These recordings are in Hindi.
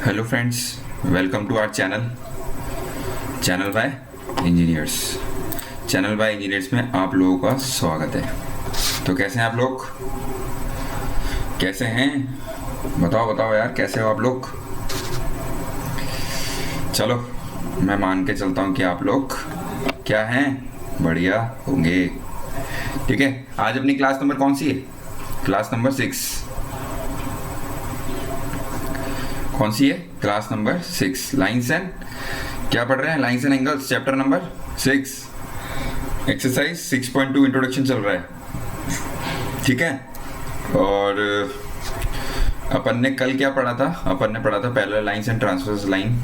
Hello friends, welcome to our channel by engineers. Channel by engineers में आप लोगों का स्वागत है। तो कैसे हैं आप लोग? कैसे हैं? बताओ यार, कैसे हो आप लोग? चलो, मैं मान के चलता हूँ कि आप लोग क्या हैं, बढ़िया होंगे। ठीक है, आज अपनी क्लास नंबर कौन सी है? Class number 6। कौन सी है? Class number 6। लाइन्स एंड क्या पढ़ रहे हैं? Lines and angles, chapter number 6, exercise 6.2 introduction चल रहा है। ठीक है, और अपन ने कल क्या पढ़ा था? अपन ने पढ़ा था parallel lines and transverse line.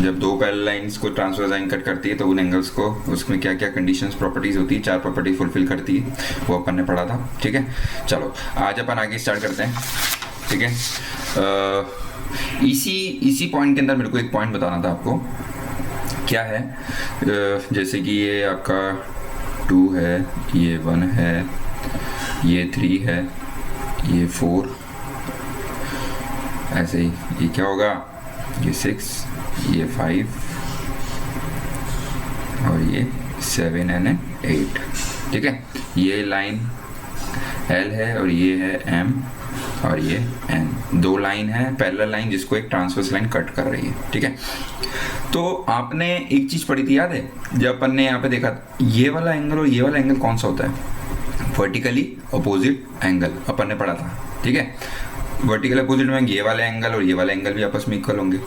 जब दो पैरेलल लाइन्स को ट्रांसवर्स लाइन कट करती है तो उन एंगल्स को, उसमें क्या क्या कंडीशंस, प्रॉपर्टीज होती है, 4 प्रॉपर्टी फुलफिल करती है, वो अपन ने पढ़ा था। ठीक है, चलो आज अपन आगे स्टार्ट करते हैं। ठीक है, इसी पॉइंट के अंदर मेरे को एक पॉइंट बताना था आपको। क्या है? जैसे कि ये आपका 2 है, ये 1 है, ये 3 है, ये 4, ऐसे ही ये क्या होगा? ये 6, ये 5 और ये 7 एंड 8। ठीक है, ये लाइन L है और ये है M और ये N। 2 लाइन है, पैरेलल लाइन, जिसको एक ट्रांसवर्स लाइन कट कर रही है। ठीक है, तो आपने एक चीज पढ़ी थी, याद है? जब अपन ने यहाँ पे देखा ये वाला एंगल और ये वाला एंगल कौन सा होता है? वर्टिकली अपोजिट एंगल अपन ने पढ़ा था। ठीक है, वर्टिकल अपोजिट में ये वाला एंगल और ये वाला एंगल भी आपस में इक्वल होंगे।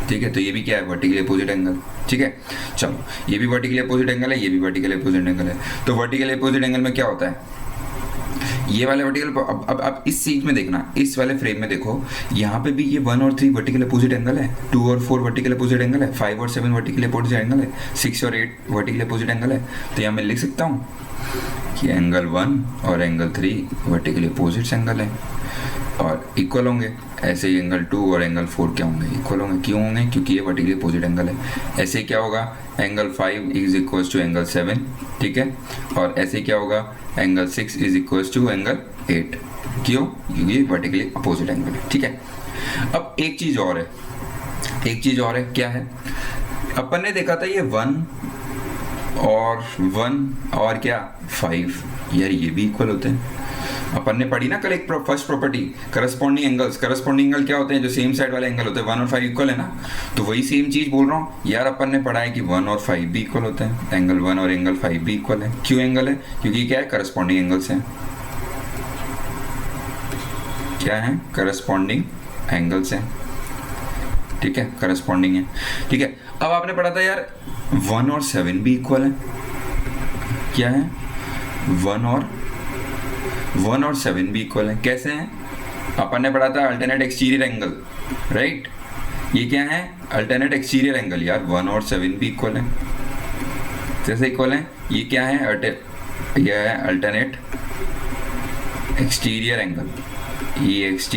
ठीक है, तो ये भी क्या है? Vertically opposite angle. ठीक है, चलो, ये भी वर्टिकली अपोजिट एंगल है, ये भी वर्टिकली अपोजिट एंगल है। तो वर्टिकली अपोजिट एंगल में क्या होता है? ये वाले वर्टिकल, अब इस चीज में देखना, इस वाले फ्रेम में देखो, यहाँ पे भी ये 1 और 3 वर्टिकल अपोजिट एंगल है, 2 और 4 वर्टिकल अपोजिट एंगल है, 5 और 7 वर्टिकल अपोजिट एंगल है, 6 और 8 वर्टिकल अपोजिट एंगल है। तो यहाँ मैं लिख सकता हूँ कि एंगल 1 और एंगल 3 वर्टिकल अपोजिट एंगल है और इक्वल होंगे। ऐसे ही एंगल 2 और एंगल 4 क्या होंगे? इक्वल होंगे। क्यों होंगे? क्योंकि ये वर्टिकली अपोजिट एंगल है। ऐसे क्या होगा? Angle 5 is equal to angle 7। ठीक है, और ऐसे क्या होगा? Angle 6 is equal to angle 8। क्यों? क्योंकि वर्टिकली अपोजिट एंगल है। ठीक है, अब एक चीज और है, क्या है? अपन ने देखा था ये 1 और क्या 5, यार ये भी इक्वल होते हैं। अपन ने पढ़ी ना कल एक first property, corresponding angles. Corresponding angle क्या होते हैं? जो सेम साइड वाले एंगल होते हैं। 1 और 5 इक्वल है ना, तो वही सेम चीज बोल रहा हूँ यार। अपन ने पढ़ा है कि 1 और 5 भी इक्वल होते हैं, एंगल 1 और एंगल 5 भी इक्वल है। क्यों एंगल है? क्योंकि क्या है? करस्पॉन्डिंग एंगल्स हैं। क्या है? करस्पॉन्डिंग एंगल्स हैं। ठीक है, करस्पॉन्डिंग है। ठीक है, अब आपने पढ़ा था यार 1 और 7 भी इक्वल है। क्या है? 1 और 7 भी इक्वल है। कैसे हैं? अपन ने पढ़ा था अल्टरनेट एक्सटीरियर एंगल, राइट? ये क्या है? Alternate exterior angle. यार 1 और 7 भी इक्वल है। कैसे इक्वल है? ये क्या है? यह है अल्टरनेट एक्सटीरियर एंगल, EXT।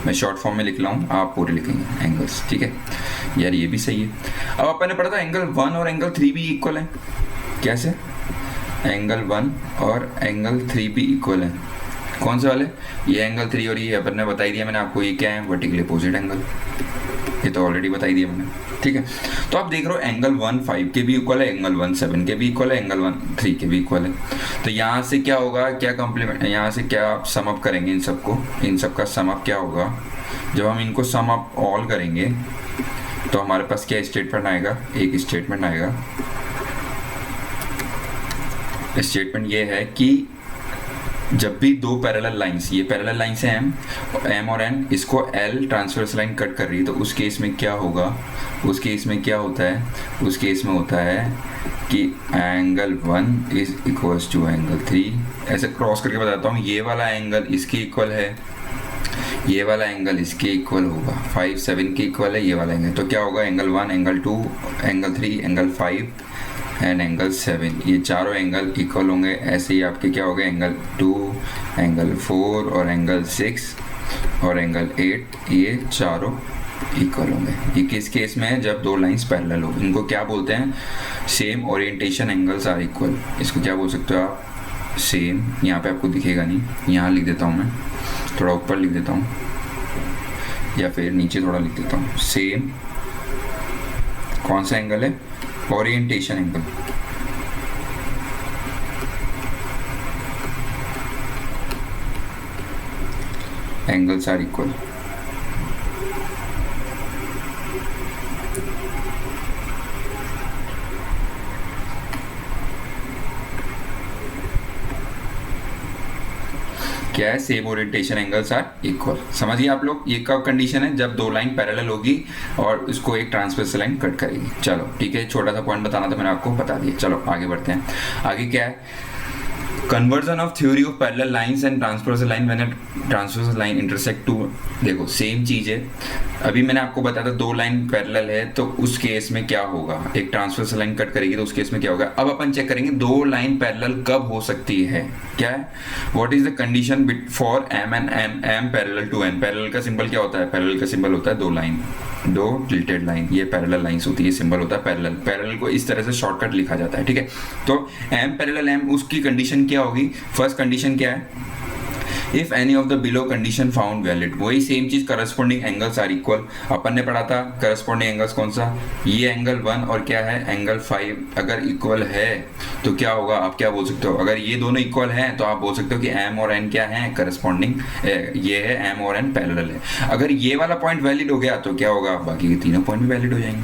मैं शॉर्ट फॉर्म में लिख रहा हूँ, आप पूरे लिखेंगे एंगल्स। ठीक है यार, ये भी सही है। अब अपन ने पढ़ा था एंगल 1 और एंगल 3 भी इक्वल है। कैसे? एंगल 1 और एंगल 3 भी इक्वल है। कौन से वाले? ये एंगल 3 और ये अपन ने बता ही दिया मैंने आपको, ये क्या है? Vertically opposite angle. ये तो ऑलरेडी बता ही दिया मैंने। ठीक है, तो आप देख रहे हो एंगल 1 5 के भी इक्वल है, एंगल 1 7 के भी इक्वल है, एंगल 1 3 के भी इक्वल है। तो यहाँ से क्या होगा? क्या कॉम्प्लीमेंट, यहाँ से क्या सम अप करेंगे इन सबको? इन सब का सम अप क्या होगा? जब हम इनको सम अप ऑल करेंगे तो हमारे पास क्या स्टेटमेंट आएगा? एक स्टेटमेंट आएगा। स्टेटमेंट ये है कि जब भी दो पैरेलल लाइंस, ये पैरेलल लाइंस हैं M और N, इसको L ट्रांसवर्स लाइन कट कर रही है, तो उस केस में क्या होगा? उस केस में क्या होता है? उस केस में होता है कि angle 1 is equals to angle 3। ऐसे क्रॉस करके बताता हूँ, ये वाला एंगल इसके इक्वल है, ये वाला एंगल इसके इक्वल होगा, 5 7 के इक्वल है ये वाला एंगल। तो क्या होगा? Angle 1 angle 2 angle 3 angle 5 and angle 7, ये चारों एंगल इक्वल होंगे। ऐसे ही आपके क्या हो गए? एंगल 2 एंगल 4 और एंगल 6 और एंगल 8, ये चारों इक्वल होंगे। ये किस केस में है? जब दो लाइंस पैरेलल हो। इनको क्या बोलते हैं? Same orientation angles are equal. इसको क्या बोल सकते हो आप? सेम, यहाँ पे आपको दिखेगा नहीं, यहाँ लिख देता हूँ मैं, थोड़ा ऊपर लिख देता हूँ। या फिर नीचे थोड़ा लिख देता हूँ, सेम कौन सा एंगल है, orientation angle, angles are equal. क्या है, same orientation angles are equal. समझिए आप लोग, ये कब कंडीशन है, जब दो लाइन पैरेलल होगी और इसको एक ट्रांसवर्स लाइन कट करेगी। चलो ठीक है, छोटा सा पॉइंट बताना था, मैंने आपको बता दिया। चलो आगे बढ़ते हैं। आगे क्या है, conversion of theory of parallel lines and transversal line when transversal line intersect two. देखो सेम चीज है, अभी मैंने आपको बताया था दो लाइन पैरेलल है तो उस केस में क्या होगा, एक ट्रांसवर्सल लाइन कट करेगी तो उस केस में क्या होगा। अब अपन चेक करेंगे दो लाइन पैरेलल कब हो सकती है। क्या है, what is the condition for M and M parallel to N. Parallel का सिंबल क्या होता है, पैरेलल का सिंबल होता है दो लाइन, दो टिल्टेड लाइन, ये पैरेलल लाइंस होती है, सिंबल होता है पैरेलल। पैरेलल को इस तरह से शॉर्टकट लिखा जाता है, ठीक है। तो एम पैरेलल एम, उसकी कंडीशन क्या होगी, फर्स्ट कंडीशन क्या है, if any of the below condition found valid. वही सेम चीज, करस्पॉन्डिंग एंगल्स आर इक्वल। अपन ने पढ़ा था करस्पॉन्डिंग एंगल्स कौन सा, ये एंगल 1 और क्या है एंगल 5 अगर इक्वल है तो क्या होगा, आप क्या बोल सकते हो, अगर ये दोनों इक्वल हैं तो आप बोल सकते हो कि एम और एन क्या है, करस्पॉन्डिंग, ये है एम और एन पैरेलल है। अगर ये वाला पॉइंट वैलिड हो गया तो क्या होगा, बाकी के तीनों पॉइंट भी वैलिड हो जाएंगे,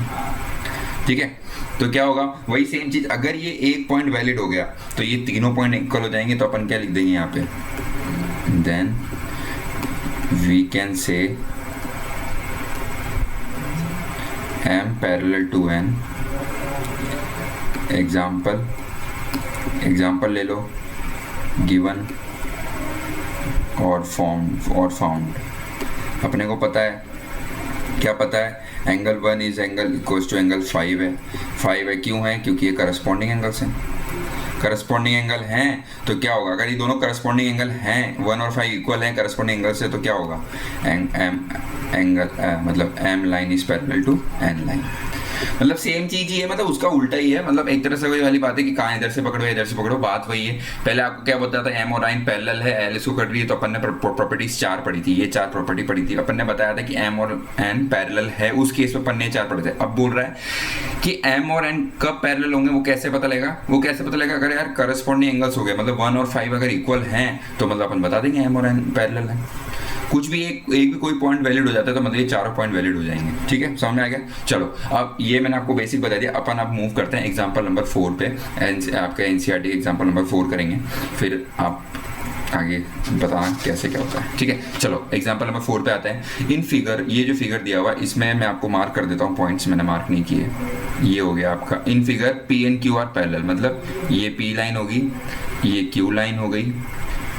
ठीक है। तो क्या होगा, वही सेम चीज, अगर ये एक पॉइंट वैलिड हो गया तो ये तीनों पॉइंट इक्वल हो जाएंगे। तो अपन क्या लिख देंगे यहाँ पे, then we can say m parallel to n। Example ले लो, given और found। अपने को पता है, क्या पता है, angle 1 is angle equals to angle 5 है। 5 है क्यों है, क्योंकि ये करस्पॉन्डिंग एंगल्स हैं। करस्पॉन्डिंग एंगल हैं तो क्या होगा, अगर ये दोनों करस्पॉन्डिंग एंगल हैं, 1 और 5 इक्वल हैं करस्पॉन्डिंग एंगल से, तो क्या होगा, मतलब M line is parallel to N line. मतलब सेम चीज ही है, मतलब उसका उल्टा ही है। मतलब एक तरह से वही वाली बात है कि कहाँ इधर से पकड़ो इधर से पकड़ो, बात वही है। पहले आपको क्या बताया था, एम और लाइन पैरेलल है, एल इसको कट रही है, तो अपन ने प्रॉपर्टीज 4 पढ़ी थी, ये 4 प्रॉपर्टी पढ़ी थी। अपन ने बताया था कि एम और एन पैरेलल है, उस केस में अपन ने 4 पढ़े थे। अब बोल रहा है कि एम और एन कब पैरेलल होंगे, वो कैसे पता लगेगा, अगर यार करस्पॉन्डिंग एंगल्स हो गए, मतलब 1 और 5 अगर इक्वल हैं तो मतलब अपन बता देंगे एम और एन पैरेलल है। कुछ भी एक भी कोई पॉइंट वैलिड हो जाता है तो मतलब ये चारों पॉइंट वैलिड हो जाएंगे, ठीक है, समझ में आ गया। चलो अब ये मैंने आपको बेसिक बता दिया, अपन अब मूव करते हैं एग्जांपल नंबर 4 पे। आपका एनसीईआरटी एग्जांपल नंबर 4 करेंगे, फिर आप आगे बताना कैसे क्या होता है, ठीक है। चलो एग्जांपल नंबर 4 पे आते हैं। इन फिगर, ये जो फिगर दिया हुआ है इसमें मैं आपको मार्क कर देता हूँ, पॉइंट्स मैंने मार्क नहीं किए। ये हो गया आपका in figure P and Q R parallel, मतलब ये पी लाइन होगी, ये क्यू लाइन हो गई,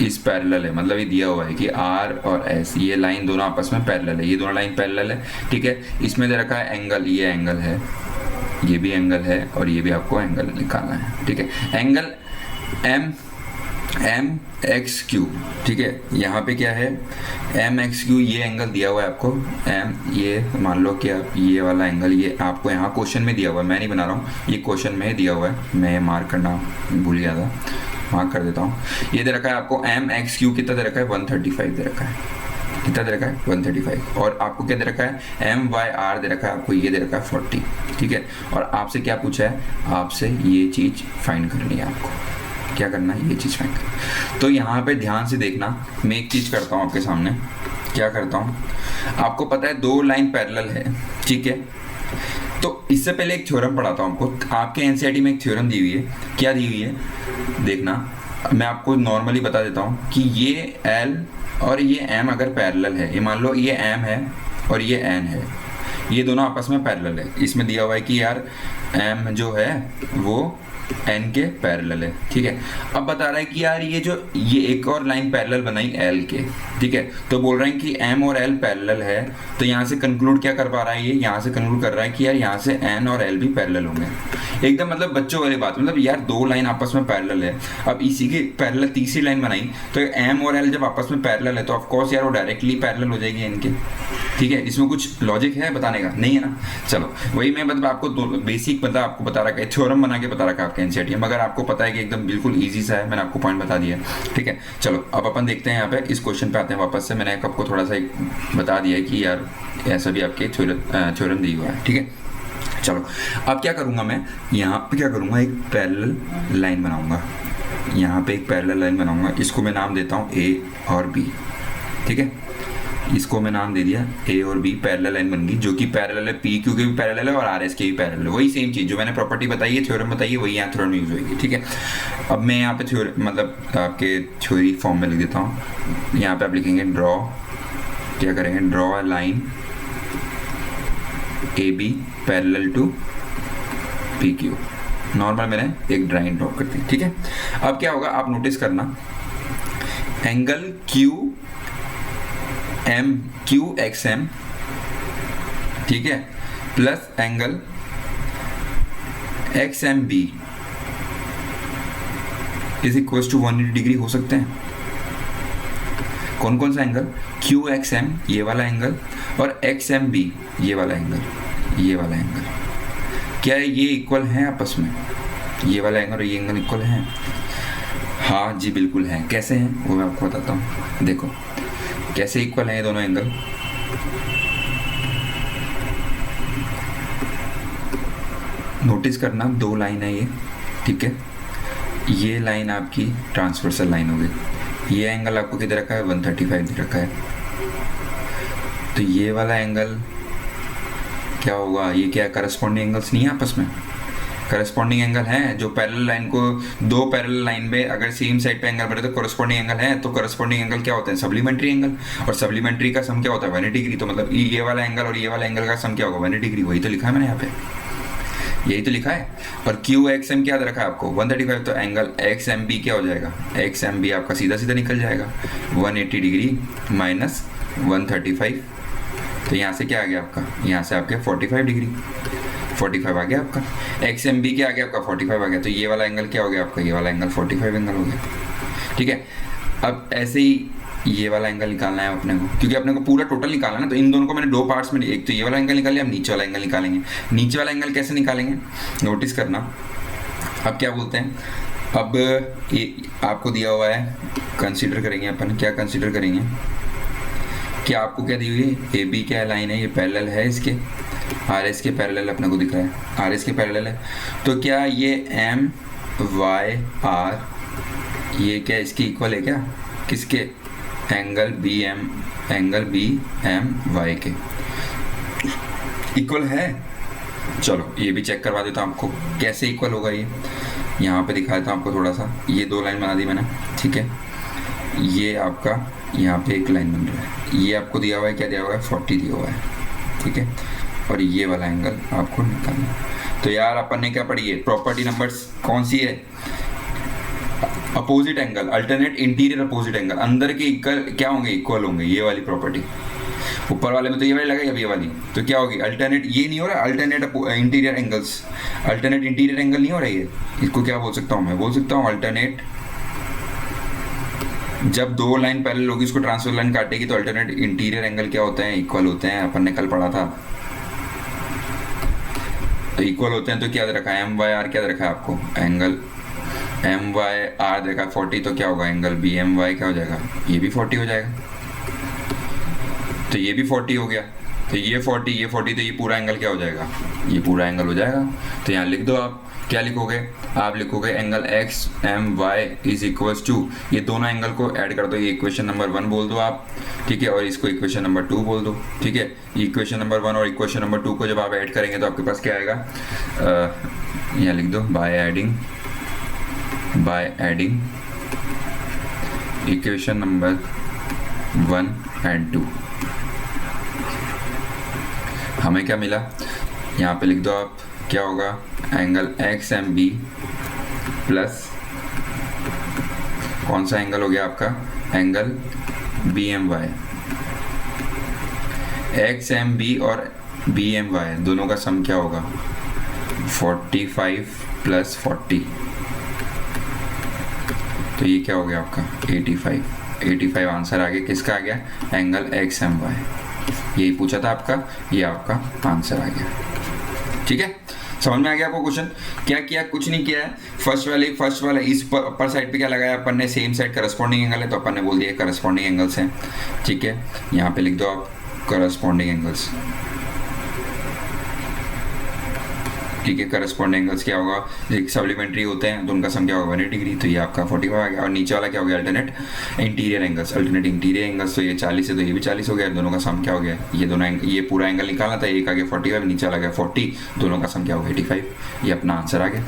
इस पैरेलल है, मतलब ये दिया हुआ है कि आर और एस, ये लाइन दोनों आपस में पैरेलल है, ये दोनों लाइन पैरेलल है, ठीक है। इसमें दे रखा है एंगल, ये एंगल है, ये भी एंगल है और ये भी आपको एंगल निकालना है, ठीक है। एंगल एम एक्स क्यू, ठीक है। यहाँ पे क्या है, एम एक्स क्यू, ये एंगल दिया हुआ है आपको एम, ये मान लो कि आप ये वाला एंगल, ये आपको यहाँ क्वेश्चन में दिया हुआ है, मैं नहीं बना रहा हूँ, ये क्वेश्चन में दिया हुआ है, मैं मार्क करना भूल गया था, मार्क कर देता हूँ। ये दे रखा है आपको एम एक्स क्यू, कितना दे रखा है, 135 दे रखा है, कितना दे रखा है 135। और आपको क्या दे रखा है, एम वाई आर दे रखा है आपको, ये दे रखा है 40, ठीक है। और आपसे क्या पूछा है, आपसे ये चीज फाइंड करनी है, आपको क्या करना है, ये चीज फाइंड करना। तो यहाँ पे ध्यान से देखना, मैं एक चीज करता हूँ आपके सामने, क्या करता हूँ, आपको पता है दो लाइन पैरेलल है, ठीक है। तो इससे पहले एक थ्योरम पढ़ाता हूँ आपको, आपके एनसीईआरटी में एक थ्योरम दी हुई है, क्या दी हुई है देखना, मैं आपको नॉर्मली बता देता हूँ कि ये एल और ये एम अगर पैरेलल है, ये मान लो ये एम है और ये एन है, ये दोनों आपस में पैरेलल है। इसमें दिया हुआ है कि यार एम जो है वो एन के पैरेलल है, ठीक है। अब बता रहा है कि यार ये एक और लाइन पैरेलल बनाई एल के, ठीक है। तो बोल रहे हैं कि एम और एल पैरेलल है, तो यहाँ से कंक्लूड क्या कर पा रहा है, ये यहाँ से कंक्लूड कर रहा है कि यार यहाँ से एन और एल भी पैरेलल होंगे। एकदम मतलब बच्चों वाली बात, मतलब यार दो लाइन आपस में पैरेलल है, अब इसी की पैरेलल तीसरी लाइन बनाई तो एम और एल जब आपस में पैरेलल है तो ऑफ कोर्स यार वो डायरेक्टली पैरेलल हो जाएगी इनके, ठीक है। इसमें कुछ लॉजिक है बताने का? नहीं है ना। चलो वही मैं मतलब आपको बेसिक मतलब आपको बता रखा है, थ्योरम बना के बता रखा है आपके एनसीईआरटी में, मगर आपको पता है कि एकदम बिल्कुल ईजी सा है, मैंने आपको पॉइंट बता दिया, ठीक है। चलो अब अपन देखते हैं यहाँ पे इस क्वेश्चन पे आते हैं वापस से। मैंने आपको थोड़ा सा बता दिया है कि यार ऐसा भी आपके थ्योरम दी हुआ है, ठीक है। चलो अब क्या करूँगा मैं, यहाँ पे क्या करूँगा, एक पैरेलल लाइन बनाऊँगा, यहाँ पे एक पैरेलल लाइन बनाऊँगा, इसको मैं नाम देता हूँ ए और बी, ठीक है। इसको मैं नाम दे दिया ए और बी, पैरेलल लाइन बन गई, जो कि पैरेलल है पी क्यू के भी पैरेलल है और आर एस के भी पैरेलल है, वही सेम चीज़ जो मैंने प्रॉपर्टी बताई है, थ्योरम बताई है, वही यहाँ थ्योरम यूज होगी, ठीक है। अब मैं यहाँ पे मतलब आपके थ्योरी फॉर्म में लिख देता हूँ। यहाँ पे आप लिखेंगे ड्रॉ, क्या करेंगे, draw a line A B parallel to P Q. Normal मैंने एक ड्राइंग ड्रॉ कर दी, ठीक है। अब क्या होगा आप नोटिस करना, angle Q M Q X M, ठीक है, plus angle X M B is equal to 180 degree हो सकते हैं। कौन कौन सा एंगल, क्यू एक्स एम ये वाला एंगल और एक्स एम बी ये वाला एंगल, ये वाला एंगल, क्या ये इक्वल हैं आपस में? ये वाला एंगल और ये एंगल इक्वल हैं? हाँ जी बिल्कुल हैं। कैसे हैं वो मैं आपको बताता हूँ, देखो कैसे इक्वल हैं ये दोनों एंगल। नोटिस करना दो लाइन है ये, ठीक है। ये लाइन आपकी ट्रांसवर्सल लाइन हो गई, ये एंगल आपको किधर रखा है, 135 दे रखा है, तो ये वाला एंगल क्या होगा, ये क्या करस्पॉन्डिंग एंगल्स नहीं है आपस में, करस्पॉन्डिंग एंगल है। जो पैरेलल लाइन को दो पैरेलल लाइन में अगर सेम साइड पे एंगल बने तो करस्पॉन्डिंग एंगल है, तो करस्पॉन्डिंग एंगल क्या होते हैं, सप्लीमेंट्री एंगल, और सप्लीमेंट्री का सम क्या होता है, 180 डिग्री। तो मतलब ये वाला एंगल और ये वाला एंगल का सम क्या होगा, 180 डिग्री। वही तो लिखा है मैंने यहाँ पे, यही तो लिखा है। और क्यू एक्स एम क्या रखा है आपको, 135, तो एंगल एक्स एम बी क्या हो जाएगा, एक्स एम बी आपका सीधा सीधा निकल जाएगा, 180 डिग्री माइनस 135, तो यहाँ से क्या आ गया आपका, यहाँ से आपके 45 डिग्री, 45 आ गया आपका। एक्स एम बी क्या आ गया आपका, 45 आ गया, तो ये वाला एंगल क्या हो गया आपका, ये वाला एंगल 45 एंगल हो गया, ठीक है। अब ऐसे ही ये वाला एंगल निकालना है अपने को, क्योंकि अपने को पूरा टोटल निकालना है ना, तो इन दोनों को मैंने दो पार्ट्स में, एक तो ये वाला एंगल निकाल लिया, अब नीचे वाला एंगल निकालेंगे। नीचे वाला एंगल कैसे निकालेंगे, नोटिस करना। अब क्या बोलते हैं, अब ये आपको दिया हुआ है, कंसीडर करेंगे अपन, क्या कंसीडर करेंगे कि आपको क्या दी हुई है, ए बी क्या लाइन है, ये पैरेलल है इसके, आर एस के पैरेलल अपने को दिख रहा है, आर एस के पैरेलल है, तो क्या ये एम वाई आर ये क्या इसकी इक्वल है क्या, किसके, एंगल बी एम वाई के इक्वल है। चलो ये भी चेक करवा देता हूँ आपको कैसे इक्वल होगा ये, यहाँ पे दिखा देता हूँ आपको थोड़ा सा। ये दो लाइन बना दी मैंने, ठीक है, ये आपका यहाँ पे एक लाइन बन रहा है, ये आपको दिया हुआ है, क्या दिया हुआ है, 40 दिया हुआ है, ठीक है, और ये वाला एंगल आपको निकालना है। तो यार अपन ने क्या पढ़ी है, प्रॉपर्टी नंबर कौन सी है, opposite angle, alternate interior opposite angle, अंदर के इक्वल क्या होंगे, इक्वल होंगे, ये वाली प्रॉपर्टी। ऊपर वाले में तो ये वाली लगा, अब ये वाली, तो क्या होगी, अल्टरनेट, ये नहीं हो रहा alternate interior angles, alternate interior angle नहीं हो रहा ये, इसको क्या बोल सकता हूँ मैं, बोल सकता हूँ अल्टरनेट, जब दो लाइन पैरेलल होगी उसको ट्रांसफर लाइन काटेगी तो अल्टरनेट इंटीरियर एंगल क्या होते हैं, इक्वल होते हैं, अपन ने कल पढ़ा था। तो इक्वल होते हैं तो क्या रखा है, एम वाई आर क्या रखा है आपको, एंगल एम वाई आर देखा 40, तो क्या होगा, एंगल बी एम वाई क्या हो जाएगा, ये भी 40 हो जाएगा, तो ये भी 40 हो गया, तो ये 40 ये 40, तो ये पूरा एंगल क्या हो जाएगा, ये पूरा एंगल हो जाएगा। तो यहाँ लिख दो आप, क्या लिखोगे, आप लिखोगे angle X M Y is equals to, ये दोनों एंगल को ऐड कर दो, ये इक्वेशन नंबर 1 बोल दो आप, ठीक है, और इसको इक्वेशन नंबर 2 बोल दो, ठीक है। इक्वेशन नंबर 1 और इक्वेशन नंबर 2 को जब आप ऐड करेंगे तो आपके पास क्या आएगा, यहाँ लिख दो, by adding equation number 1 and 2, हमें क्या मिला, यहाँ पे लिख दो आप, क्या होगा, angle X M B plus कौन सा एंगल हो गया आपका, angle B M Y, X M B और बी एम वाई दोनों का सम क्या होगा, 45 प्लस 40, तो ये क्या हो गया आपका 85 आंसर आ गया। किसका आ गया? एंगल एक्स एम वाई, यही पूछा था आपका, ये आपका आंसर आ गया। ठीक है, समझ में आ गया आपको क्वेश्चन? क्या किया? कुछ नहीं किया है। फर्स्ट वाला इस अपर साइड पे क्या लगाया अपन ने? सेम साइड करस्पॉन्डिंग एंगल है, तो अपन ने बोल दिया करस्पॉन्डिंग एंगल्स हैं। ठीक है, यहाँ पे लिख दो आप करस्पॉन्डिंग एंगल्स। ठीक है, करस्पॉन्डिंग एंगल्स क्या होगा? सप्लीमेंट्री होते हैं तो उनका सम क्या होगा? 180 डिग्री, तो ये आपका 45 आ गया। और नीचे वाला क्या हो गया? Alternate interior angles. Alternate interior angles, तो ये 40 है तो ये भी 40 हो गया। दोनों का सम क्या हो गया? ये दोनों ये पूरा एंगल निकालना था, एक आ गया 45, नीचे वाला गया 40, दोनों का सम क्या होगा? 85। ये अपना आंसर आ गया।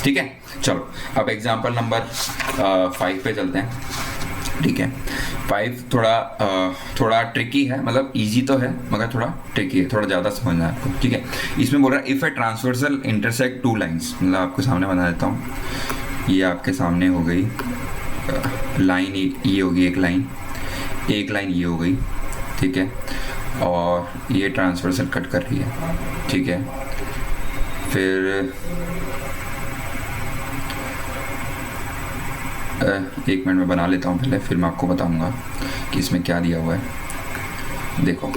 ठीक है, चलो अब एग्जाम्पल नंबर 5 पे चलते हैं। ठीक है, 5 थोड़ा ट्रिकी है, मतलब इजी तो है मगर थोड़ा ट्रिकी है, थोड़ा ज़्यादा समझना है आपको। ठीक है, इसमें बोल रहा है if a transversal intersect two lines, मतलब आपके सामने बना देता हूँ। ये आपके सामने हो गई लाइन, ये होगी एक लाइन ये हो गई। ठीक है, और ये ट्रांसवर्सल कट कर रही है। ठीक है, फिर एक मिनट में बना लेता हूँ पहले, फिर मैं आपको बताऊंगा कि इसमें क्या दिया हुआ है। देखो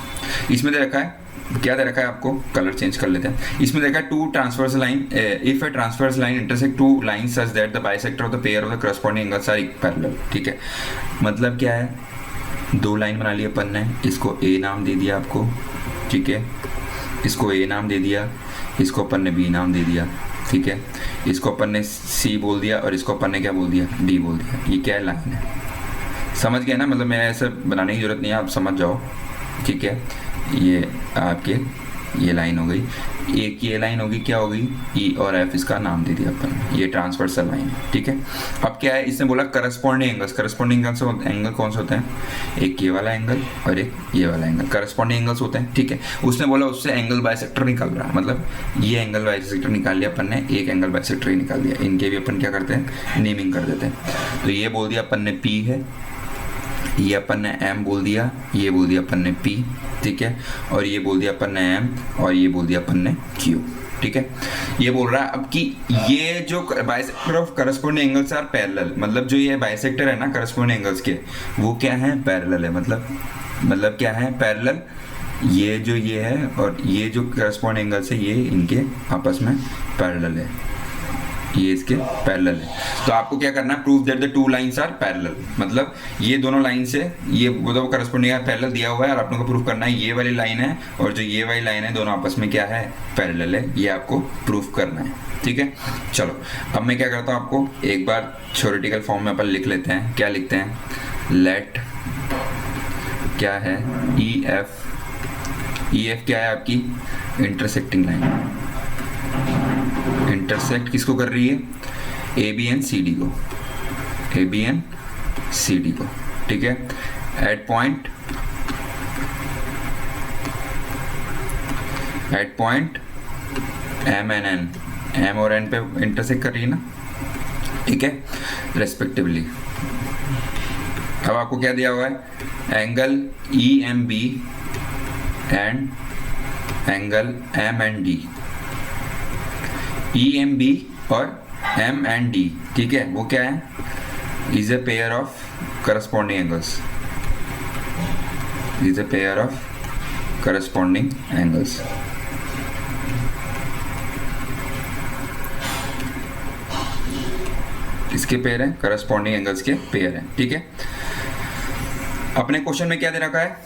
इसमें दे रखा है, क्या दे रखा है आपको? कलर चेंज कर लेते हैं। इसमें देखा है two transverse line, if a transverse line intersect two line such that the bisector of the pair of the corresponding angles are parallel. ठीक है, मतलब क्या है? दो लाइन बना ली अपन ने, इसको ए नाम दे दिया आपको। ठीक है, इसको ए नाम दे दिया, इसको अपन ने बी नाम दे दिया। ठीक है, इसको अपन ने सी बोल दिया और इसको अपन ने क्या बोल दिया? डी बोल दिया। ये क्या है? लाइन है। समझ गए ना? मतलब मैं ऐसे बनाने की जरूरत नहीं है, आप समझ जाओ। ठीक है, ये आपके ये लाइन हो गई, एक ये लाइन होगी, क्या होगी? ई और एफ, इसका नाम दे दिया अपन ने, ये ट्रांसवर्सल लाइन है। ठीक है, अब क्या है? इसने बोला करस्पॉन्डिंग एंगल्स। करस्पॉन्डिंग एंगल कौन से होते हैं? एक ये वाला एंगल और एक ये वाला एंगल, करस्पॉन्डिंग एंगल्स होते हैं। ठीक है, उसने बोला उससे एंगल बाइसेक्टर निकल रहा है, मतलब ये एंगल बाइसेक्टर निकाल लिया अपन ने, एक एंगल बाइसेक्टर ही निकाल दिया। इनके भी अपन क्या करते हैं? नेमिंग कर देते हैं। तो ये बोल दिया अपन ने पी है, ये अपन ने एम बोल दिया, ये बोल दिया अपन ने पी। ठीक है, और ये बोल दिया अपन ने एम, और ये बोल दिया अपन ने क्यू। ठीक है, ये बोल रहा है अब कि ये जो bisector of corresponding angles are parallel, मतलब जो ये बाइसेक्टर है ना करस्पॉन्डिंग एंगल्स के, वो क्या है? पैरेलल है। मतलब क्या है? पैरेलल। ये जो ये है और ये जो करस्पॉन्डिंग एंगल्स है, ये इनके आपस में पैरेलल है, ये इसके पैरेलल है। तो आपको क्या करना है? Prove that the two lines are parallel, मतलब ये दोनों लाइन से ये वो करस्पॉन्डिंग पैरेलल दिया हुआ है और आपको प्रूव करना है ये वाली लाइन है और जो ये वाली लाइन है, दोनों आपस में क्या है? पैरेलल है। ये आपको प्रूव करना है। ठीक है, चलो अब मैं क्या करता हूँ, आपको एक बार थ्योरेटिकल फॉर्म में अपन लिख लेते हैं। क्या लिखते हैं? लेट क्या है? ई एफ क्या है? आपकी इंटरसेक्टिंग लाइन। इंटरसेक्ट किसको कर रही है? A B N C D को, A B N C D को। ठीक है, at point M N N, M और एन पे इंटरसेक्ट कर रही है ना। ठीक है, रेस्पेक्टिवली। अब आपको क्या दिया हुआ है? Angle E M B and angle M and D. E M B और एम एंड डी, ठीक है, वो क्या है? Is a pair of corresponding angles, is a pair of corresponding angles. किसके पेयर है? करस्पॉन्डिंग एंगल्स के पेयर है। ठीक है, अपने क्वेश्चन में क्या दे रखा है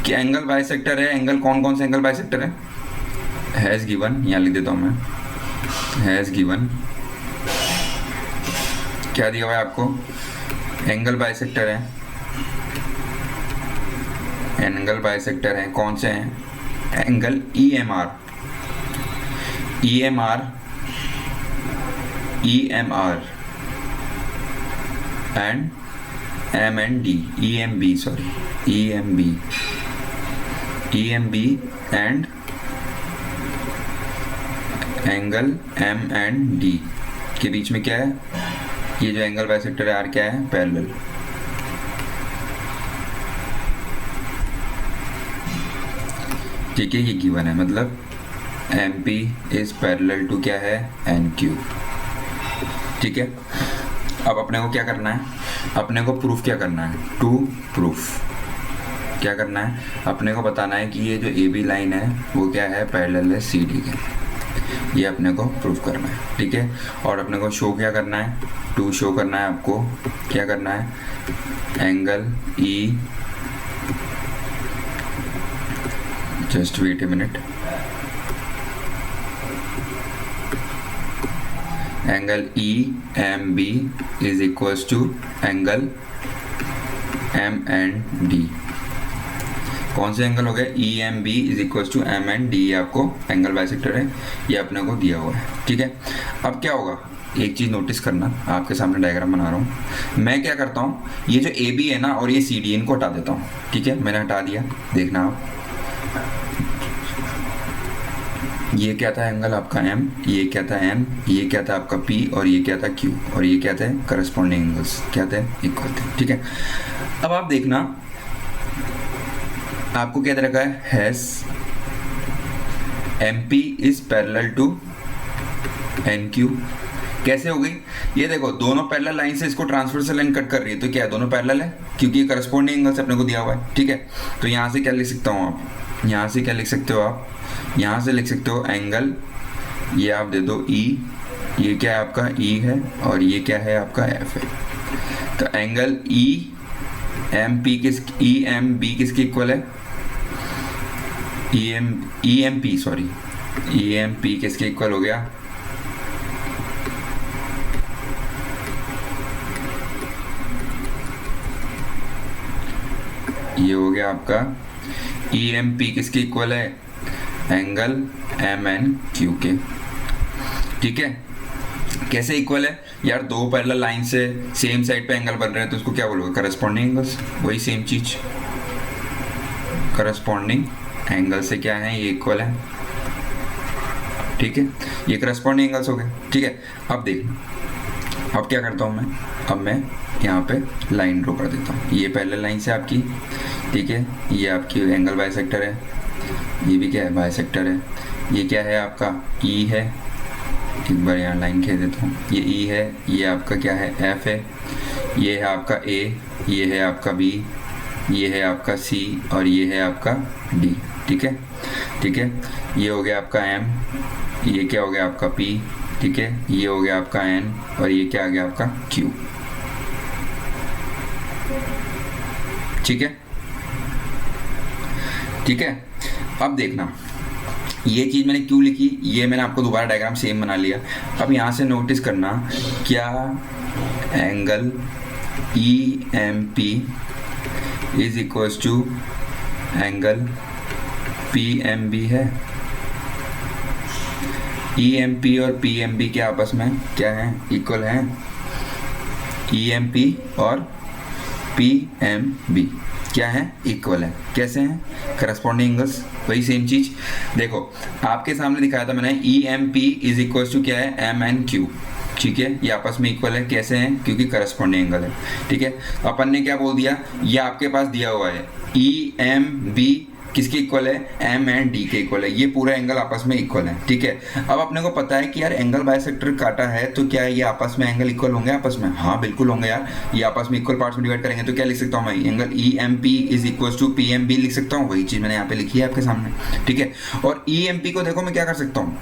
कि एंगल बाइसेक्टर है। एंगल कौन कौन से एंगल बाइसेक्टर है? हैज गिवन, यहाँ लिख देता हूं मैं, हैज गिवन। क्या दिया हुआ है आपको? एंगल बाइसेक्टर है, एंगल बाइसेक्टर है। कौन से हैं? Angle E M R, E M R, E M R and M and D, E M B, sorry, E M B, E M B and angle M and D के बीच में क्या है? ये जो एंगल बाइसेक्टर है आर क्या है? पैरेलल। ठीक है, ये गिवन है, मतलब M P is parallel to क्या है, एन क्यू। ठीक है, अब अपने को क्या करना है, अपने को प्रूफ क्या करना है, टू प्रूफ क्या करना है, अपने को बताना है कि ये जो ए बी लाइन है वो क्या है, पैरेलल है सी डी के। ये अपने को प्रूफ करना है। ठीक है, और अपने को शो क्या करना है, टू शो करना है आपको क्या करना है, angle E, just wait a minute, angle E M B is equals to angle M and D. कौन से एंगल हो गए, E M B is equals to M and D. ये आपको एंगल बाइसेक्टर है, ये अपने को दिया हुआ है। ठीक है, अब क्या होगा, एक चीज़ नोटिस करना, आपके सामने डायग्राम बना रहा हूँ। मैं क्या करता हूँ, ये जो ए बी है ना और ये सी डी, इनको हटा देता हूँ। ठीक है, मैंने हटा दिया, देखना आप, ये क्या था एंगल आपका M, ये क्या था N, ये क्या था आपका P, और ये क्या था Q, और ये क्या थे करस्पॉन्डिंग एंगल्स, क्या थे, इक्वल थे। ठीक है, अब आप देखना आपको क्या दे रखा है, has MP is parallel to NQ। कैसे हो गई, ये देखो दोनों पैरेलल लाइन से इसको ट्रांसवर्सल लाइन कट कर रही है, तो क्या है, दोनों पैरेलल है क्योंकि ये करस्पॉन्डिंग एंगल से अपने को दिया हुआ है। ठीक है, तो यहाँ से क्या लिख सकता हूँ आप, यहाँ से क्या लिख सकते हो आप, यहाँ से लिख सकते हो एंगल, ये आप दे दो E, ये क्या है आपका E है, और ये क्या है आपका F है। तो एंगल E एम बी किसके इक्वल है, ई एम पी किसके इक्वल हो गया, ये हो गया आपका ई एम पी किसके इक्वल है, एंगल एम एन क्यू के। ठीक है, कैसे इक्वल है यार, दो पैरेलल लाइन से सेम साइड पे एंगल बन रहे हैं तो उसको क्या बोलोगे, करस्पॉन्डिंग एंगल्स। वही सेम चीज, करस्पॉन्डिंग एंगल से क्या है, ये इक्वल है। ठीक है, ये करस्पॉन्डिंग एंगल्स हो गए। ठीक है, अब देखना, अब क्या करता हूँ मैं, अब मैं यहाँ पे लाइन ड्रॉ कर देता हूँ, ये पैरेलल लाइन से आपकी। ठीक है, ये आपकी एंगल बाइसेक्टर है, ये भी क्या है, बाइसेक्टर है। ये क्या है आपका E है, एक बार यहाँ लाइन खींच देता हूँ, ये E है, ये आपका क्या है F है, ये है आपका A, ये है आपका B, ये है आपका C, और ये है आपका D। ठीक है, ठीक है, ये हो गया आपका M, ये क्या हो गया आपका P। ठीक है, ये हो गया आपका N, और ये क्या आ गया आपका Q। ठीक है, ठीक है, अब देखना ये चीज़ मैंने क्यों लिखी, ये मैंने आपको दोबारा डायग्राम सेम बना लिया। अब यहाँ से नोटिस करना, क्या angle E M P is equals to angle P M B है। ई एम पी और पी एम बी के आपस में क्या है, इक्वल हैं। ई एम पी और पी एम बी क्या है, इक्वल है। कैसे हैं, करस्पॉन्डिंग एंगल्स, वही सेम चीज। देखो आपके सामने दिखाया था मैंने, E M P is equal to क्या है, एम एन क्यू। ठीक है, ये आपस में इक्वल है। कैसे हैं, क्योंकि करस्पॉन्डिंग एंगल है। ठीक है, अपन ने क्या बोल दिया, ये आपके पास दिया हुआ है ई एम बी किसके इक्वल है, एम एंड डी के इक्वल है। ये पूरा एंगल आपस में इक्वल है। ठीक है, अब अपने को पता है कि यार एंगल बाइसेक्टर काटा है तो क्या ये आपस में एंगल इक्वल होंगे आपस में, हाँ बिल्कुल होंगे यार। ये आपस में इक्वल पार्ट्स में डिवाइड करेंगे तो क्या लिख सकता हूँ मैं, angle E M P is equal to P M B लिख सकता हूँ। वही चीज मैंने यहाँ पे लिखी है आपके सामने। ठीक है, और ई एम पी को देखो मैं क्या कर सकता हूँ,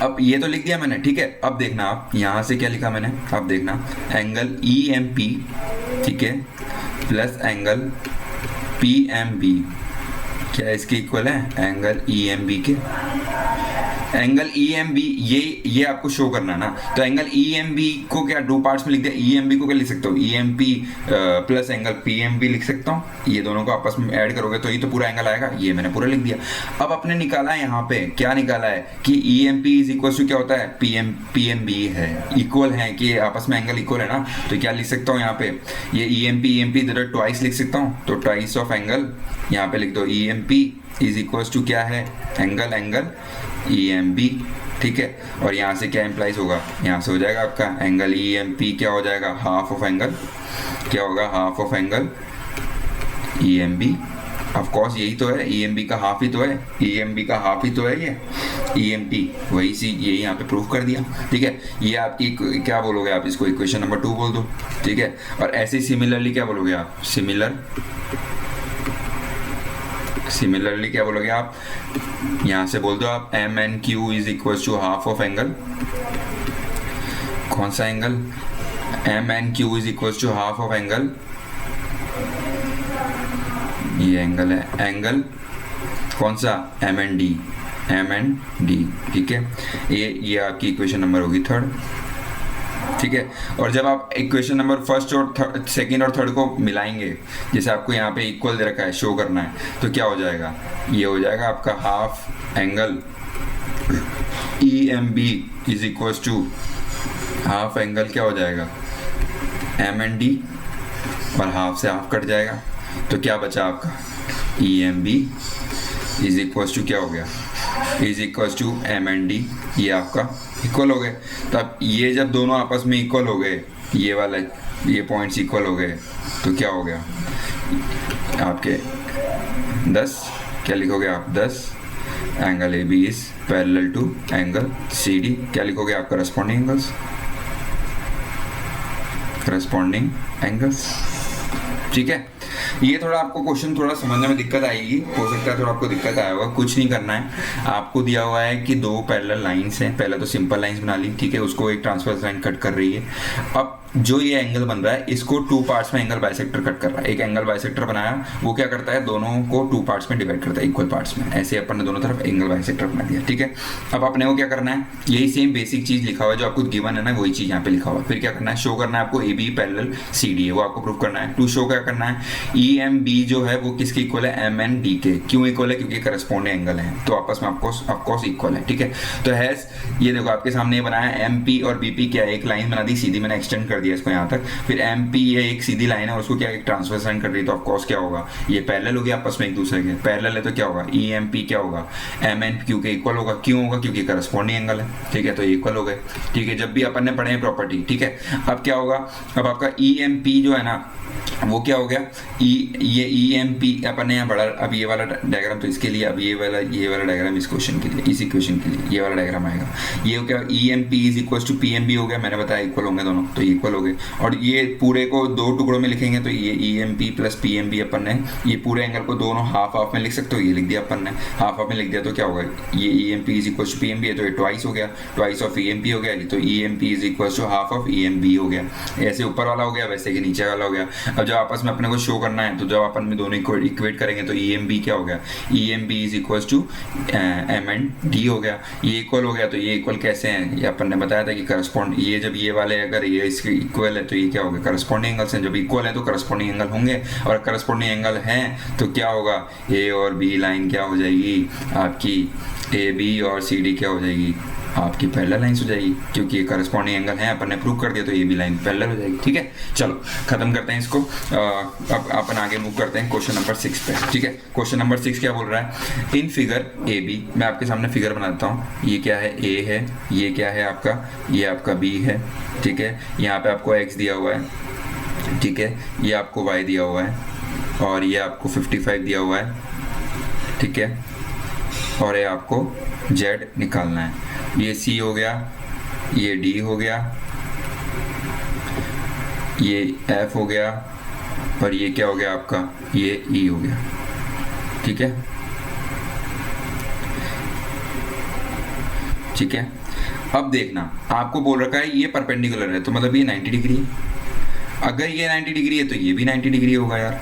अब ये तो लिख दिया मैंने। ठीक है, अब देखना आप यहाँ से क्या लिखा मैंने, अब देखना एंगल ई एम पी, ठीक है, plus angle P M B क्या इसके इक्वल है, एंगल ई एम बी के। एंगल ई एम बी ये आपको शो करना है ना, तो एंगल ई एम बी को क्या दो पार्ट्स में लिख दिया, ई एम बी को क्या लिख सकता हूँ, E M P plus angle P M B लिख सकता हूँ। ये दोनों को आपस में ऐड करोगे तो ये तो पूरा एंगल आएगा, ये मैंने पूरा लिख दिया। अब अपने निकाला है यहाँ पे, क्या निकाला है कि E M P is equal to क्या होता है, पी एम बी है, इक्वल है कि आपस में एंगल इक्वल है ना, तो क्या लिख सकता हूँ यहाँ पे, ये ई एम पी इधर ट्वाइस लिख सकता हूँ, तो ट्वाइस ऑफ एंगल यहाँ पे लिख दो, E M P is equal to क्या है, एंगल ई एम बी। ठीक है, और यहाँ से क्या इम्प्लाइज होगा, यहाँ से हो जाएगा आपका एंगल ई एम पी क्या हो जाएगा, हाफ ऑफ एंगल क्या होगा, half of angle E M B. Of course यही तो है, EMB का हाफ ही तो है, EMB का हाफ ही तो है ये EMT, वही सी ये यहाँ पे प्रूफ कर दिया। ठीक है, ये आपकी क्या बोलोगे आप, इसको इक्वेशन नंबर 2 बोल दो। ठीक है, और ऐसे ही सिमिलरली क्या बोलोगे आप, सिमिलरली क्या बोलोगे आप, यहाँ से बोल दो आप MNQ is equal to half of angle, कौन सा angle, MNQ is equal to half of angle, ये एंगल है, एंगल कौन सा, MND। ठीक है, ये आपकी इक्वेशन नंबर होगी 3। ठीक है, और जब आप इक्वेशन नंबर फर्स्ट और सेकंड और थर्ड को मिलाएंगे, जैसे आपको यहाँ पे इक्वल दे रखा है, शो करना है, तो क्या हो जाएगा, ये हो जाएगा आपका half angle EMB is equal to half angle क्या हो जाएगा, MND, और हाफ से हाफ कट जाएगा, तो क्या बचा आपका EMB इज इक्वल टू क्या हो गया, इज इक्वल टू MND, ये आपका इक्वल हो गए। तो अब ये जब दोनों आपस में इक्वल हो गए, ये वाला ये पॉइंट्स इक्वल हो गए, तो क्या हो गया आपके 10, क्या लिखोगे आप 10, angle AB is parallel to angle CD, क्या लिखोगे आप, करस्पॉन्डिंग एंगल्स। ठीक है, ये थोड़ा आपको क्वेश्चन थोड़ा समझने में दिक्कत आएगी, हो सकता है थोड़ा आपको दिक्कत आया होगा, कुछ नहीं करना है, आपको दिया हुआ है कि 2 पैरेलल लाइंस हैं, पहले तो सिंपल लाइंस बना ली। ठीक है, उसको एक ट्रांसवर्स लाइन कट कर रही है। अब जो ये एंगल बन रहा है, इसको 2 पार्ट्स में एंगल बाइसेक्टर कट कर रहा है। एक एंगल बाइसेक्टर बनाया, वो क्या करता है, दोनों को 2 पार्ट्स में डिवाइड करता है, इक्वल पार्ट्स में। ऐसे अपन ने दोनों तरफ एंगल बाइसेक्टर बना दिया। ठीक है, अब अपने को क्या करना है, यही सेम बेसिक चीज लिखा हुआ है जो आपको गिवन है ना, वही चीज यहाँ पे लिखा हुआ है। फिर क्या करना है, शो करना है आपको AB पैरेलल CD है, वो आपको प्रूव करना है। टू शो क्या करना है, EMB जो है वो किसके इक्वल है, MND के। क्यों इक्वल है, क्योंकि करस्पॉन्डिंग एंगल है, तो आपस में ऑफकोर्स इक्वल है। ठीक है, तो हैज ये देखो आपके सामने ये बनाया, MP और BP क्या एक लाइन बना दी सीधी, मैंने एक्सटेंड कर दिया इसको यहाँ तक। फिर MP ये एक सीधी लाइन है, उसको क्या एक ट्रांसवर्स लाइन कर रही है, तो ऑफकोर्स क्या होगा, ये पैरेलल हो गया आपस में एक दूसरे के, पैरेलल है तो क्या होगा, EMP क्या होगा, MNQ के इक्वल होगा। क्यों होगा, क्योंकि करस्पॉन्डिंग एंगल है। ठीक है, तो इक्वल हो गए। ठीक है, जब भी अपन ने पढ़े हैं प्रॉपर्टी। ठीक है, अब क्या होगा, अब आपका EMP जो है ना, वो क्या हो गया, ये EMP अपन ने यहाँ बढ़ा। अब ये वाला डायग्राम तो इसके लिए, अब ये वाला डायग्राम इस क्वेश्चन के लिए, इस इक्वेशन के लिए ये वाला डायग्राम आएगा। ये क्या, EMP is equal to PMB हो गया, मैंने बताया इक्वल होंगे दोनों, तो इक्वल हो गए। और ये पूरे को 2 टुकड़ों में लिखेंगे, तो ये EMP प्लस PMB अपन ने, ये पूरे एंगल को दोनों हाफ में लिख सकते हो, ये लिख दिया अपन ने, हाफ में लिख दिया, तो क्या होगा, ये EMP is equal to PMB है, तो ये ट्वाइस हो गया, ट्वाइस ऑफ EMP हो गया, तो EMP is equal to half of EMB हो गया। ऐसे ऊपर वाला हो गया, वैसे कि नीचे वाला हो गया। अब जब आपस में अपने को शो करना है, तो जब अपन में दोनों को इक्वेट करेंगे, तो EMB क्या हो गया, EMB is equal to MND हो गया। ये इक्वल हो गया, तो ये इक्वल कैसे हैं, ये अपन ने बताया था कि करस्पॉन्ड, ये जब ये वाले अगर ये इसके इक्वल है, तो ये क्या होगा, करस्पॉन्डिंग एंगल्स हैं। जब इक्वल है तो करस्पॉन्डिंग एंगल होंगे, और करस्पॉन्डिंग एंगल हैं तो क्या होगा, A और B लाइन क्या हो जाएगी आपकी, AB और CD क्या हो जाएगी, आपकी पैरेलल लाइंस हो जाएगी, क्योंकि ये करस्पॉन्डिंग एंगल है, अपन ने प्रूव कर दिया, तो ये भी लाइन पैरेलल हो जाएगी। ठीक है, चलो खत्म करते हैं इसको। अब अपन आगे मूव करते हैं क्वेश्चन नंबर 6 पे। ठीक है, क्वेश्चन नंबर 6 क्या बोल रहा है, इन फिगर AB, मैं आपके सामने फिगर बनाता हूँ। ये क्या है, A है, ये क्या है आपका, ये आपका B है। ठीक है, यहाँ पे आपको X दिया हुआ है। ठीक है, ये आपको Y दिया हुआ है, और ये आपको 55 दिया हुआ है। ठीक है, और ये आपको Z निकालना है। ये C हो गया, ये D हो गया, ये F हो गया, और ये क्या हो गया आपका, ये E हो गया। ठीक है, ठीक है, अब देखना आपको बोल रखा है ये परपेंडिकुलर है, तो मतलब ये 90 डिग्री है। अगर ये 90 डिग्री है तो ये भी 90 डिग्री होगा यार,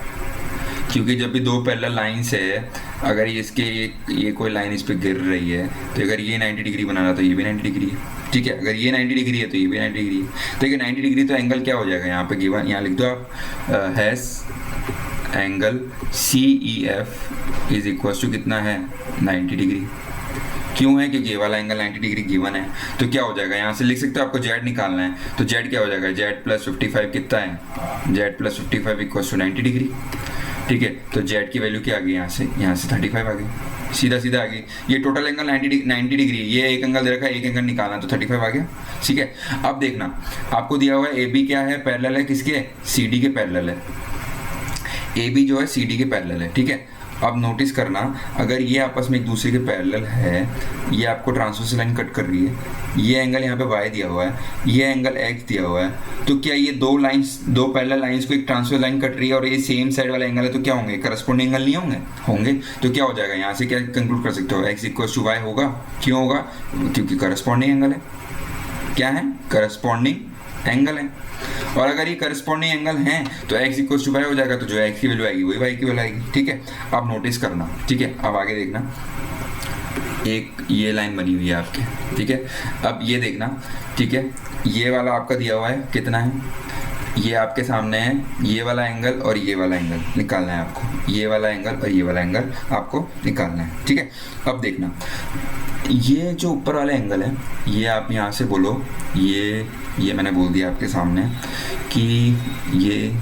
क्योंकि जब भी 2 पैरेलल लाइंस है, अगर इसके ये कोई लाइन इस पे गिर रही है, तो अगर ये 90 डिग्री बना रहा तो ये भी 90 डिग्री है। ठीक है, अगर ये 90 डिग्री है तो ये भी 90 डिग्री है। तो ये 90 डिग्री तो एंगल क्या हो जाएगा, यहाँ पे गिवन, यहाँ लिख दो आप, has angle CEF is equal to कितना है, 90 डिग्री। क्यों है, क्योंकि ये वाला एंगल 90 डिग्री गिवन है। तो क्या हो जाएगा, यहाँ से लिख सकते हो, आपको Z निकालना है, तो Z क्या हो जाएगा, Z प्लस 55 कितना है, Z plus 55 equal to 90 degree. ठीक है, तो Z की वैल्यू क्या आ गई, यहाँ से 35 आ गई, सीधा आ गई। ये टोटल एंगल 90 डिग्री, ये एक एंगल दे रखा है, एक एंगल निकालना, तो 35 आ गया। ठीक है, अब देखना आपको दिया हुआ है AB क्या है, पैरेलल है किसके, CD के पैरेलल है। AB जो है CD के पैरेलल है। ठीक है, अब नोटिस करना, अगर ये आपस में एक दूसरे के पैरेलल है, ये आपको ट्रांसवर्स लाइन कट कर रही है, ये एंगल यहाँ पे y दिया हुआ है, ये एंगल x दिया हुआ है, तो क्या ये दो पैरेलल लाइंस को एक ट्रांसवर्स लाइन कट रही है और ये सेम साइड वाला एंगल है, तो क्या होंगे? करस्पॉन्डिंग एंगल नहीं होंगे? तो क्या हो जाएगा? यहाँ से क्या कंक्लूड कर सकते हो? x इक्वल्स टू y होगा। क्यों होगा? क्योंकि करस्पॉन्डिंग एंगल है। क्या है? करस्पॉन्डिंग एंगल है। और अगर ये करस्पॉन्डिंग एंगल है तो x इक्वल्स टू y हो जाएगा, तो जो x की वैल्यू आएगी वही y की वैल्यू आएगी। ठीक है, अब नोटिस करना। ठीक है, अब आगे देखना, एक ये लाइन बनी हुई है आपके। ठीक है, अब ये देखना। ठीक है, ये वाला आपका दिया हुआ है, कितना है? ये आपके सामने है, ये वाला एंगल और ये वाला एंगल निकालना है आपको। ये वाला एंगल और ये वाला एंगल आपको निकालना है। ठीक है, अब देखना, ये जो ऊपर वाला एंगल है, ये आप यहाँ से बोलो, ये मैंने बोल दिया आपके सामने कि ये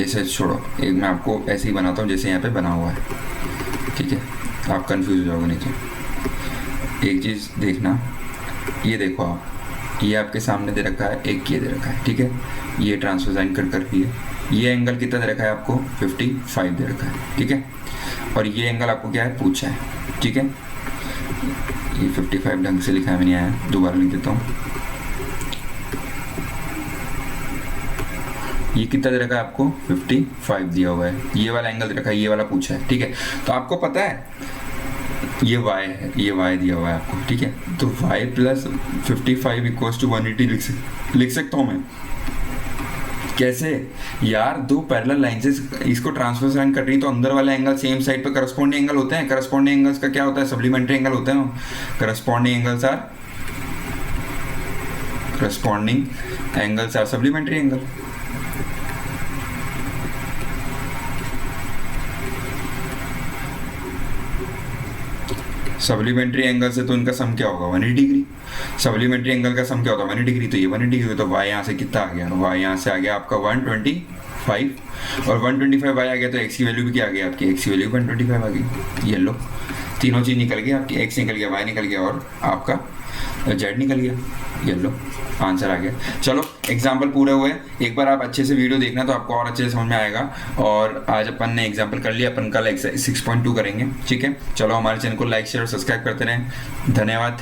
ऐसे छोड़ो, एक मैं आपको ऐसे ही बनाता हूँ जैसे यहाँ पे बना हुआ है। ठीक है, आप कंफ्यूज हो जाओगे नहीं तो। एक चीज़ देखना, ये देखो आप, ये आपके सामने दे रखा है, एक ये दे रखा है। ठीक है, ये ट्रांसवर्स लाइन कट कर रही है। ये एंगल कितना दे रखा है आपको? 55 दे रखा है। ठीक है, और ये एंगल आपको क्या है? पूछा है। ठीक है, ये 55 ढंग से लिखा है मैंने, आया दोबारा लिख देता हूँ। ये कितना दे रखा है आपको? 55 दिया हुआ है। ये वाला एंगल दे रखा है, ये वाला पूछा है। ठीक है, तो आपको पता है ये y है, ये y दिया हुआ है आपको। ठीक है, तो y प्लस 55 इक्वल्स टू 180 लिख सकता हूँ मैं। कैसे यार? दो पैरेलल लाइंस इसको ट्रांसवर्स लाइन कट रही, तो अंदर वाला एंगल सेम साइड पे करस्पॉन्डिंग एंगल होते हैं। करस्पॉन्डिंग एंगल्स का क्या होता है? सप्लीमेंट्री एंगल होते हैं। Corresponding angles are supplementary angle. Supplementary angle से तो इनका सम क्या होगा? 180 डिग्री। सप्लीमेंट्री एंगल का सम क्या होता है? 180 डिग्री। तो ये 180 डिग्री, तो y यहाँ से कितना आ गया? y यहाँ से आ गया आपका 125, और 125 y आ गया, तो x की वैल्यू भी क्या आ गई आपकी? x की वैल्यू 125 आ गई। ये लो, तीनों चीज़ निकल गई आपकी, x निकल गया, y निकल गया और आपका z निकल गया। ये लो, आंसर आ गया। चलो, एग्जाम्पल पूरे हुए। एक बार आप अच्छे से वीडियो देखना तो आपको और अच्छे से समझ में आएगा। और आज अपन ने एग्जाम्पल कर लिया, अपन कल 6.2 करेंगे। ठीक है, चलो हमारे चैनल को लाइक शेयर और सब्सक्राइब करते रहें। धन्यवाद।